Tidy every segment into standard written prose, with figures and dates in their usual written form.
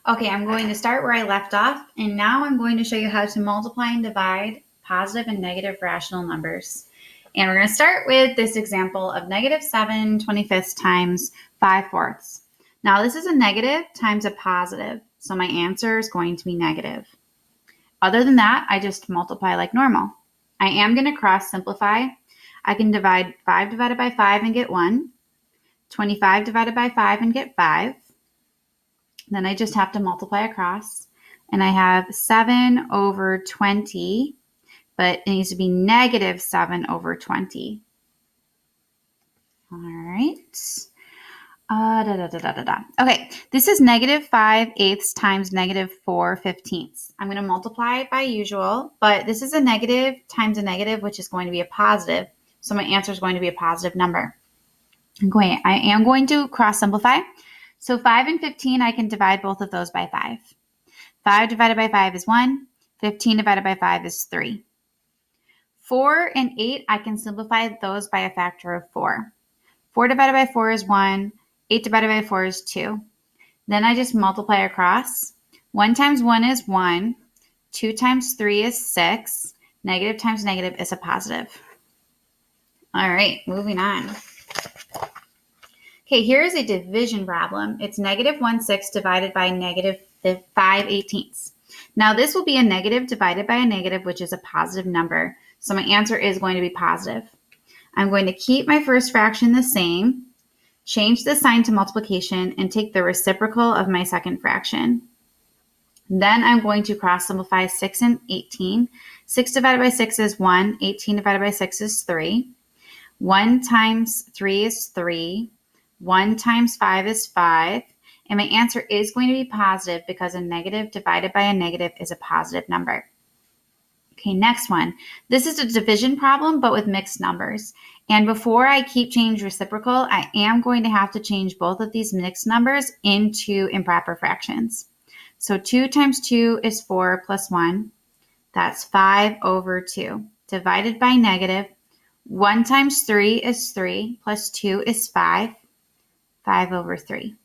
Okay, I'm going to start where I left off, and now I'm going to show you how to multiply and divide positive and negative rational numbers. And we're going to start with this example of negative 7 25ths times 5 fourths. Now this is a negative times a positive, so my answer is going to be negative. Other than that, I just multiply like normal. I am going to cross simplify. I can divide 5 divided by 5 and get 1, 25 divided by 5 and get 5. Then I just have to multiply across, and I have 7 over 20, but it needs to be negative 7 over 20. All right. Okay, this is negative 5/8 times negative 4/15. I'm going to multiply by usual, but this is a negative times a negative, which is going to be a positive. So my answer is going to be a positive number. I am going to cross simplify. So 5 and 15, I can divide both of those by 5. 5 divided by 5 is 1. 15 divided by 5 is 3. 4 and 8, I can simplify those by a factor of 4. 4 divided by 4 is 1. 8 divided by 4 is 2. Then I just multiply across. 1 times 1 is 1. 2 times 3 is 6. Negative times negative is a positive. All right, moving on. Okay, here is a division problem. It's negative 1/6 divided by negative 5/18. Now this will be a negative divided by a negative, which is a positive number. So my answer is going to be positive. I'm going to keep my first fraction the same, change the sign to multiplication, and take the reciprocal of my second fraction. Then I'm going to cross simplify 6 and 18. 6 divided by 6 is 1. 18 divided by 6 is 3. 1 times 3 is 3. 1 times 5 is 5. And my answer is going to be positive because a negative divided by a negative is a positive number. Okay, next one. This is a division problem, but with mixed numbers. And before I keep change reciprocal, I am going to have to change both of these mixed numbers into improper fractions. So 2 times 2 is 4 plus 1. That's 5 over 2. Divided by negative. 1 times 3 is 3 plus 2 is 5. 5 over 3.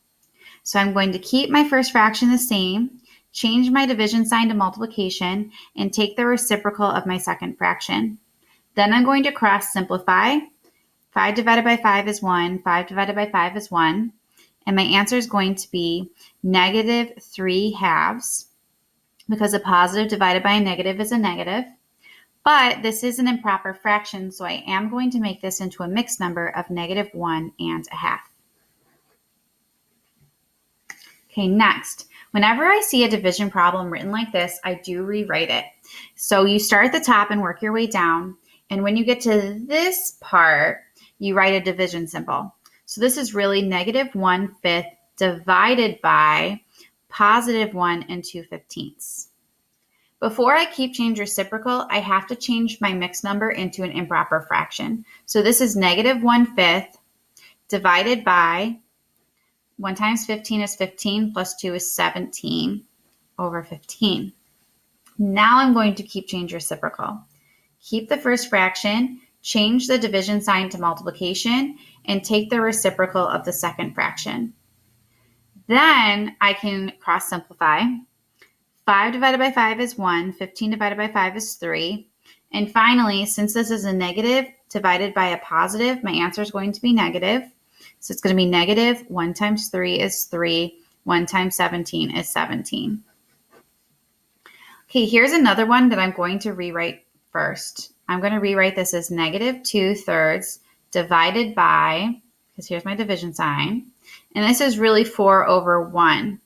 So I'm going to keep my first fraction the same, change my division sign to multiplication, and take the reciprocal of my second fraction. Then I'm going to cross simplify. 5 divided by 5 is 1. 5 divided by 5 is 1. And my answer is going to be negative 3/2 because a positive divided by a negative is a negative. But this is an improper fraction, so I am going to make this into a mixed number of negative 1.5. Okay, next. Whenever I see a division problem written like this, I do rewrite it. So you start at the top and work your way down. And when you get to this part, you write a division symbol. So this is really negative 1/5 divided by positive 1 2/15. Before I keep change reciprocal, I have to change my mixed number into an improper fraction. So this is negative 1/5 divided by 1 times 15 is 15 plus 2 is 17 over 15. Now I'm going to keep change reciprocal. Keep the first fraction, change the division sign to multiplication, and take the reciprocal of the second fraction. Then I can cross simplify. 5 divided by 5 is 1. 15 divided by 5 is 3. And finally, since this is a negative divided by a positive, my answer is going to be negative. So it's going to be negative 1 times 3 is 3. 1 times 17 is 17. Okay, here's another one that I'm going to rewrite first. I'm going to rewrite this as negative 2/3 divided by, because here's my division sign, and this is really 4 over 1.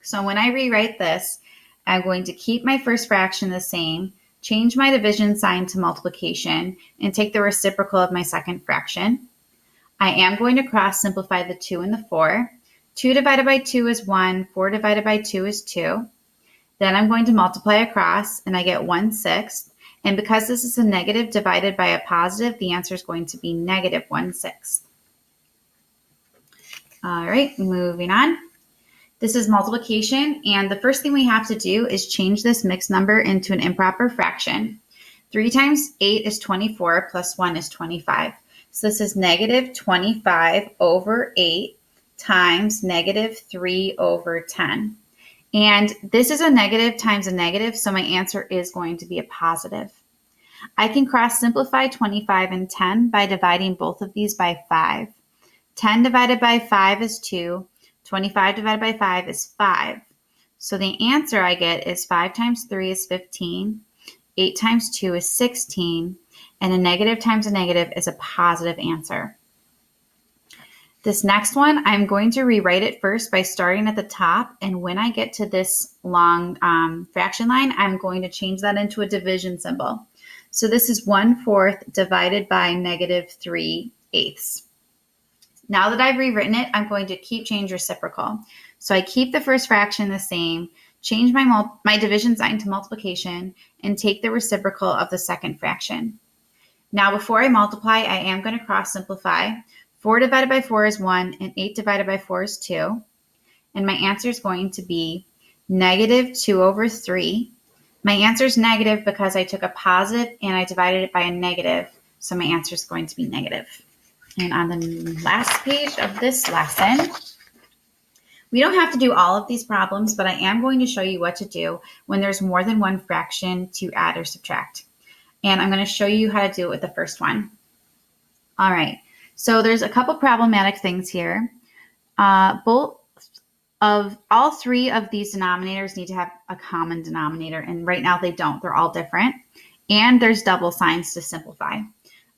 So when I rewrite this, I'm going to keep my first fraction the same, change my division sign to multiplication, and take the reciprocal of my second fraction. I am going to cross simplify the 2 and the 4. 2 divided by 2 is 1. 4 divided by 2 is 2. Then I'm going to multiply across, and I get 1/6. And because this is a negative divided by a positive, the answer is going to be negative 1/6. All right, moving on. This is multiplication, and the first thing we have to do is change this mixed number into an improper fraction. 3 times 8 is 24 plus 1 is 25. So this is negative 25 over 8 times negative 3 over 10. And this is a negative times a negative, so my answer is going to be a positive. I can cross simplify 25 and 10 by dividing both of these by 5. 10 divided by 5 is 2. 25 divided by 5 is 5. So the answer I get is 5 times 3 is 15. 8 times 2 is 16. And a negative times a negative is a positive answer. This next one, I'm going to rewrite it first by starting at the top. And when I get to this long fraction line, I'm going to change that into a division symbol. So this is 1/4 divided by negative 3/8. Now that I've rewritten it, I'm going to keep change reciprocal. So I keep the first fraction the same, change my division sign to multiplication, and take the reciprocal of the second fraction. Now before I multiply, I am going to cross simplify. 4 divided by 4 is 1, and 8 divided by 4 is 2. And my answer is going to be negative 2 over 3. My answer is negative because I took a positive and I divided it by a negative. So my answer is going to be negative. And on the last page of this lesson, we don't have to do all of these problems, but I am going to show you what to do when there's more than one fraction to add or subtract. And I'm going to show you how to do it with the first one. All right, so there's a couple problematic things here. All three of these denominators need to have a common denominator, and right now they don't. They're all different. And there's double signs to simplify.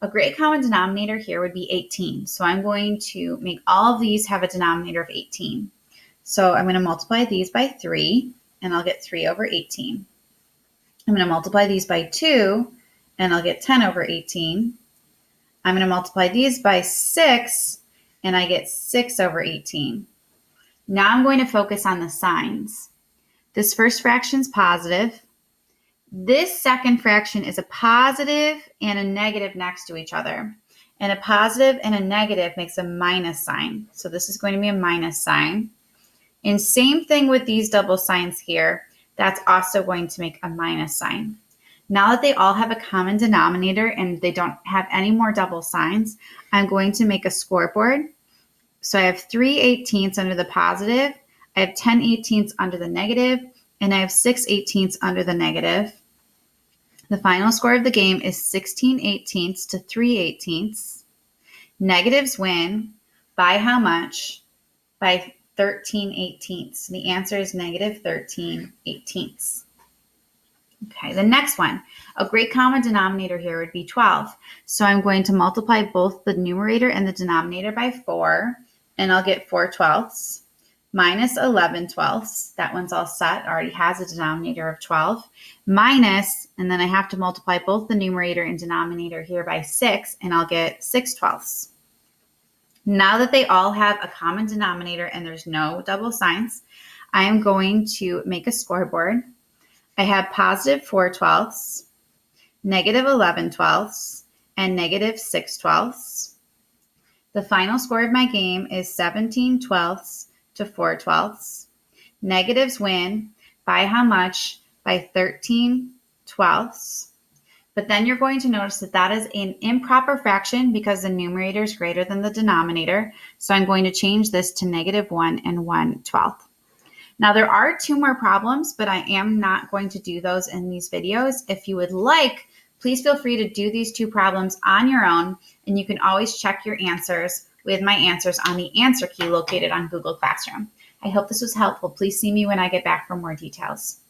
A great common denominator here would be 18. So I'm going to make all of these have a denominator of 18. So I'm going to multiply these by 3, and I'll get 3 over 18. I'm going to multiply these by 2, and I'll get 10 over 18. I'm going to multiply these by 6, and I get 6 over 18. Now I'm going to focus on the signs. This first fraction is positive. This second fraction is a positive and a negative next to each other. And a positive and a negative makes a minus sign. So this is going to be a minus sign. And same thing with these double signs here. That's also going to make a minus sign. Now that they all have a common denominator and they don't have any more double signs, I'm going to make a scoreboard. So I have 3/18 under the positive, I have 10/18 under the negative, and I have 6/18 under the negative. The final score of the game is 16/18 to 3/18. Negatives win. By how much? By 13/18. The answer is negative 13/18. Okay, the next one. A great common denominator here would be 12. So I'm going to multiply both the numerator and the denominator by 4, and I'll get 4/12 minus 11/12. That one's all set, already has a denominator of 12. Minus, and then I have to multiply both the numerator and denominator here by 6, and I'll get 6/12. Now that they all have a common denominator and there's no double signs, I am going to make a scoreboard. I have positive 4/12, negative 11/12, and negative 6/12. The final score of my game is 17/12 to 4/12. Negatives win. By how much? By 13/12. But then you're going to notice that that is an improper fraction because the numerator is greater than the denominator. So I'm going to change this to -1 and 1/12. Now there are 2 more problems, but I am not going to do those in these videos. If you would like, please feel free to do these 2 problems on your own, and you can always check your answers with my answers on the answer key located on Google Classroom. I hope this was helpful. Please see me when I get back for more details.